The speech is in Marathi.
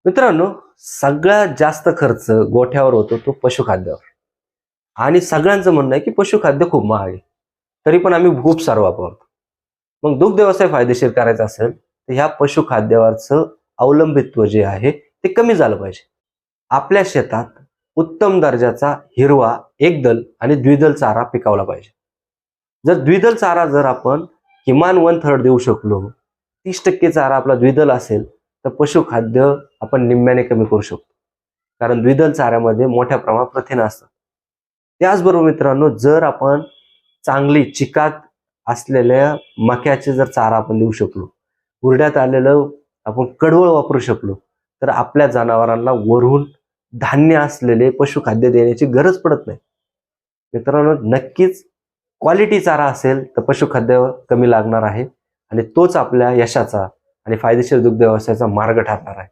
मित्रांनो, सगळ्यात जास्त खर्च गोठ्यावर होतो तो पशुखाद्यावर. आणि सगळ्यांचं म्हणणं आहे की पशुखाद्य खूप महाग आहे. तरी पण आम्ही खूप सारं वापरतो. मग दुग्ध व्यवसाय फायदेशीर करायचा असेल तर ह्या पशुखाद्यावरचं अवलंबित्व जे आहे ते कमी झालं पाहिजे. आपल्या शेतात उत्तम दर्जाचा हिरवा, एकदल आणि द्विदल चारा पिकवला पाहिजे. जर द्विदल चारा आपण किमान 1/3 देऊ शकलो, 30% चारा आपला द्विदल असेल तर पशुखाद्य आपण निम्म्याने कमी करू शकतो. कारण द्विदल चाऱ्यामध्ये मोठ्या प्रमाणात प्रथिन असतात. त्याचबरोबर मित्रांनो, जर आपण चांगली चिकात असलेल्या मक्याचे जर चारा आपण देऊ शकलो, हुरड्यात आलेलं आपण कडवळ वापरू शकलो, तर आपल्या जनावरांना वरून धान्य असलेले पशुखाद्य देण्याची गरज पडत नाही. मित्रांनो, नक्कीच क्वालिटी चारा असेल तर पशुखाद्य कमी लागणार आहे आणि तोच आपल्या यशाचा आणि फायदेशीर दुग्ध व्यवसायाचा मार्ग ठरणार आहे.